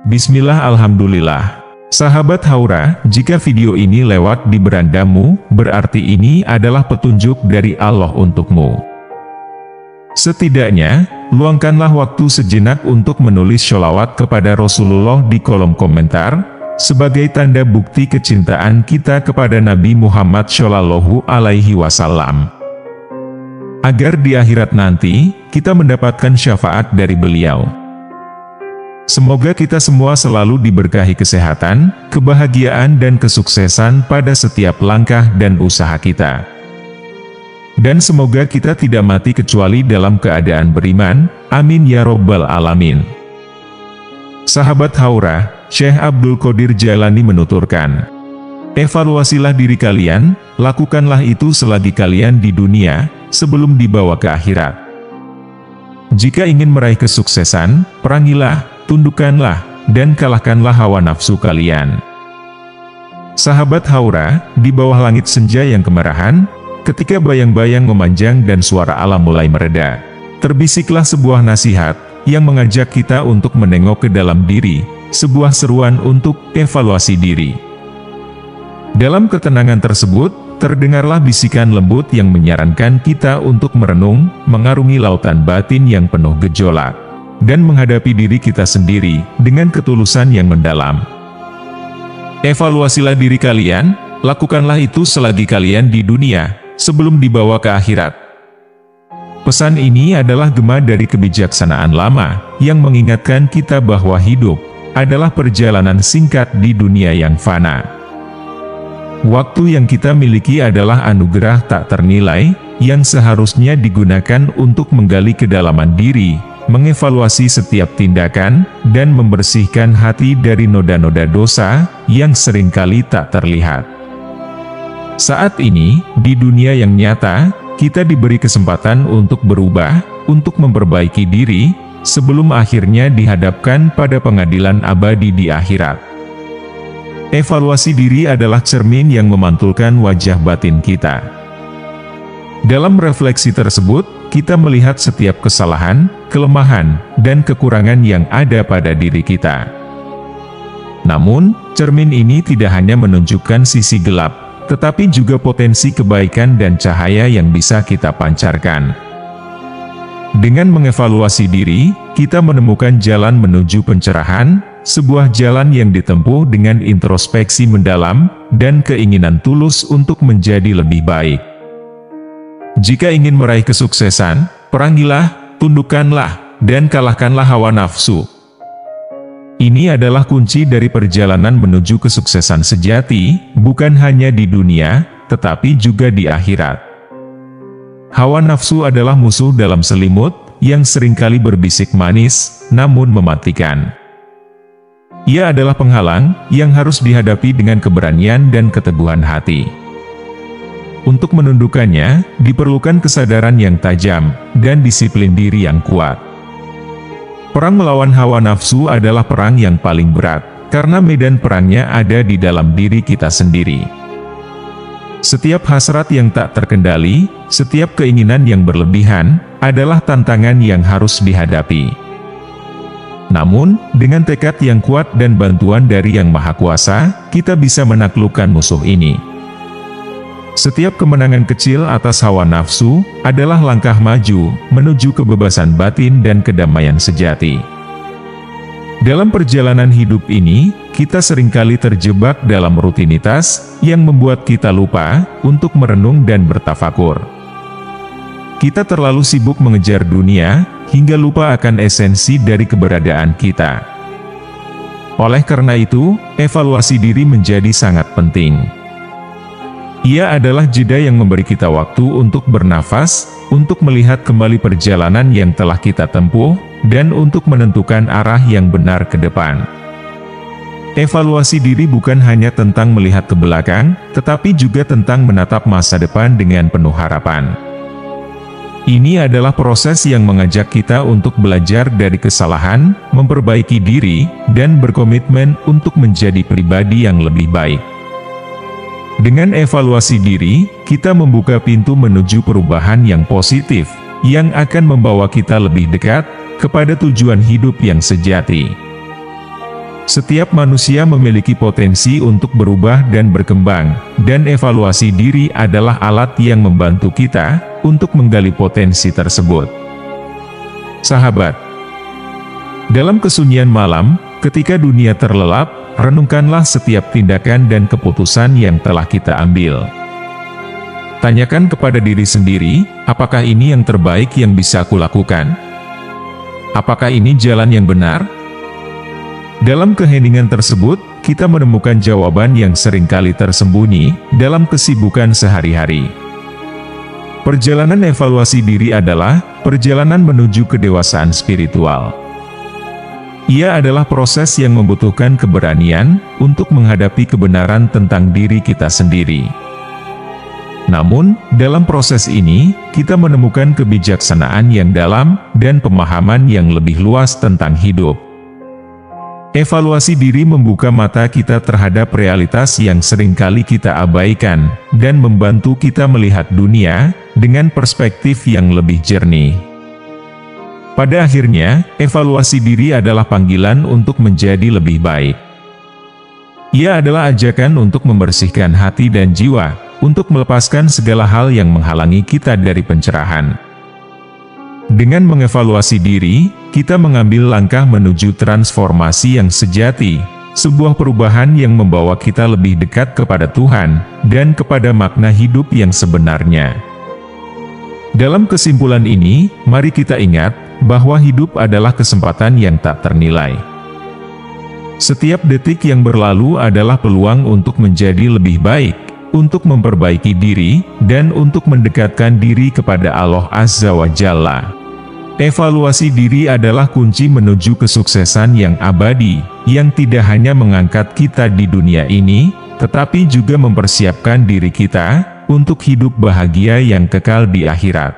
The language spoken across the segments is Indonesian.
Bismillah, alhamdulillah. Sahabat Haura, jika video ini lewat di berandamu, berarti ini adalah petunjuk dari Allah untukmu. Setidaknya, luangkanlah waktu sejenak untuk menulis sholawat kepada Rasulullah di kolom komentar, sebagai tanda bukti kecintaan kita kepada Nabi Muhammad Shallallahu Alaihi Wasallam. Agar di akhirat nanti, kita mendapatkan syafaat dari beliau. Semoga kita semua selalu diberkahi kesehatan, kebahagiaan dan kesuksesan pada setiap langkah dan usaha kita. Dan semoga kita tidak mati kecuali dalam keadaan beriman, amin ya robbal alamin. Sahabat Haura, Syekh Abdul Qadir Jailani menuturkan, evaluasilah diri kalian, lakukanlah itu selagi kalian di dunia, sebelum dibawa ke akhirat. Jika ingin meraih kesuksesan, perangilah, tundukkanlah, dan kalahkanlah hawa nafsu kalian. Sahabat Haura, di bawah langit senja yang kemerahan, ketika bayang-bayang memanjang dan suara alam mulai mereda, terbisiklah sebuah nasihat, yang mengajak kita untuk menengok ke dalam diri, sebuah seruan untuk evaluasi diri. Dalam ketenangan tersebut, terdengarlah bisikan lembut yang menyarankan kita untuk merenung, mengarungi lautan batin yang penuh gejolak, dan menghadapi diri kita sendiri dengan ketulusan yang mendalam. Evaluasilah diri kalian, lakukanlah itu selagi kalian di dunia, sebelum dibawa ke akhirat. Pesan ini adalah gema dari kebijaksanaan lama, yang mengingatkan kita bahwa hidup adalah perjalanan singkat di dunia yang fana. Waktu yang kita miliki adalah anugerah tak ternilai, yang seharusnya digunakan untuk menggali kedalaman diri, mengevaluasi setiap tindakan, dan membersihkan hati dari noda-noda dosa, yang seringkali tak terlihat. Saat ini, di dunia yang nyata, kita diberi kesempatan untuk berubah, untuk memperbaiki diri, sebelum akhirnya dihadapkan pada pengadilan abadi di akhirat. Evaluasi diri adalah cermin yang memantulkan wajah batin kita. Dalam refleksi tersebut, kita melihat setiap kesalahan, kelemahan, dan kekurangan yang ada pada diri kita. Namun, cermin ini tidak hanya menunjukkan sisi gelap, tetapi juga potensi kebaikan dan cahaya yang bisa kita pancarkan. Dengan mengevaluasi diri, kita menemukan jalan menuju pencerahan, sebuah jalan yang ditempuh dengan introspeksi mendalam, dan keinginan tulus untuk menjadi lebih baik. Jika ingin meraih kesuksesan, perangilah, tundukkanlah, dan kalahkanlah hawa nafsu. Ini adalah kunci dari perjalanan menuju kesuksesan sejati, bukan hanya di dunia, tetapi juga di akhirat. Hawa nafsu adalah musuh dalam selimut, yang seringkali berbisik manis, namun mematikan. Ia adalah penghalang, yang harus dihadapi dengan keberanian dan keteguhan hati. Untuk menundukkannya, diperlukan kesadaran yang tajam, dan disiplin diri yang kuat. Perang melawan hawa nafsu adalah perang yang paling berat, karena medan perangnya ada di dalam diri kita sendiri. Setiap hasrat yang tak terkendali, setiap keinginan yang berlebihan, adalah tantangan yang harus dihadapi. Namun, dengan tekad yang kuat dan bantuan dari Yang Maha Kuasa, kita bisa menaklukkan musuh ini. Setiap kemenangan kecil atas hawa nafsu, adalah langkah maju, menuju kebebasan batin dan kedamaian sejati. Dalam perjalanan hidup ini, kita seringkali terjebak dalam rutinitas, yang membuat kita lupa, untuk merenung dan bertafakur. Kita terlalu sibuk mengejar dunia, hingga lupa akan esensi dari keberadaan kita. Oleh karena itu, evaluasi diri menjadi sangat penting. Ia adalah jeda yang memberi kita waktu untuk bernafas, untuk melihat kembali perjalanan yang telah kita tempuh, dan untuk menentukan arah yang benar ke depan. Evaluasi diri bukan hanya tentang melihat ke belakang, tetapi juga tentang menatap masa depan dengan penuh harapan. Ini adalah proses yang mengajak kita untuk belajar dari kesalahan, memperbaiki diri, dan berkomitmen untuk menjadi pribadi yang lebih baik. Dengan evaluasi diri, kita membuka pintu menuju perubahan yang positif, yang akan membawa kita lebih dekat kepada tujuan hidup yang sejati. Setiap manusia memiliki potensi untuk berubah dan berkembang, dan evaluasi diri adalah alat yang membantu kita untuk menggali potensi tersebut. Sahabat, dalam kesunyian malam, ketika dunia terlelap, renungkanlah setiap tindakan dan keputusan yang telah kita ambil. Tanyakan kepada diri sendiri, apakah ini yang terbaik yang bisa aku lakukan? Apakah ini jalan yang benar? Dalam keheningan tersebut, kita menemukan jawaban yang seringkali tersembunyi dalam kesibukan sehari-hari. Perjalanan evaluasi diri adalah perjalanan menuju kedewasaan spiritual. Ia adalah proses yang membutuhkan keberanian untuk menghadapi kebenaran tentang diri kita sendiri. Namun, dalam proses ini, kita menemukan kebijaksanaan yang dalam dan pemahaman yang lebih luas tentang hidup. Evaluasi diri membuka mata kita terhadap realitas yang seringkali kita abaikan, dan membantu kita melihat dunia dengan perspektif yang lebih jernih. Pada akhirnya, evaluasi diri adalah panggilan untuk menjadi lebih baik. Ia adalah ajakan untuk membersihkan hati dan jiwa, untuk melepaskan segala hal yang menghalangi kita dari pencerahan. Dengan mengevaluasi diri, kita mengambil langkah menuju transformasi yang sejati, sebuah perubahan yang membawa kita lebih dekat kepada Tuhan, dan kepada makna hidup yang sebenarnya. Dalam kesimpulan ini, mari kita ingat, bahwa hidup adalah kesempatan yang tak ternilai. Setiap detik yang berlalu adalah peluang untuk menjadi lebih baik, untuk memperbaiki diri, dan untuk mendekatkan diri kepada Allah Azza wa Jalla. Evaluasi diri adalah kunci menuju kesuksesan yang abadi, yang tidak hanya mengangkat kita di dunia ini, tetapi juga mempersiapkan diri kita untuk hidup bahagia yang kekal di akhirat.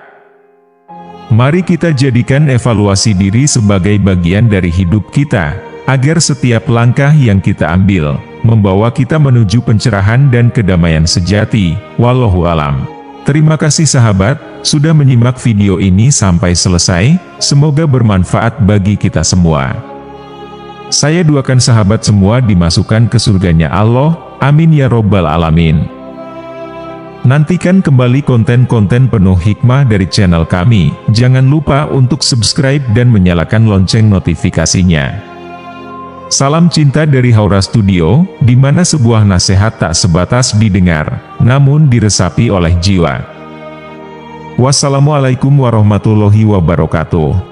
Mari kita jadikan evaluasi diri sebagai bagian dari hidup kita, agar setiap langkah yang kita ambil membawa kita menuju pencerahan dan kedamaian sejati. Wallahu alam. Terima kasih sahabat, sudah menyimak video ini sampai selesai, semoga bermanfaat bagi kita semua. Saya doakan sahabat semua dimasukkan ke surganya Allah, amin ya robbal alamin. Nantikan kembali konten-konten penuh hikmah dari channel kami, jangan lupa untuk subscribe dan menyalakan lonceng notifikasinya. Salam cinta dari Haura Studio, di mana sebuah nasihat tak sebatas didengar, namun diresapi oleh jiwa. Wassalamualaikum warahmatullahi wabarakatuh.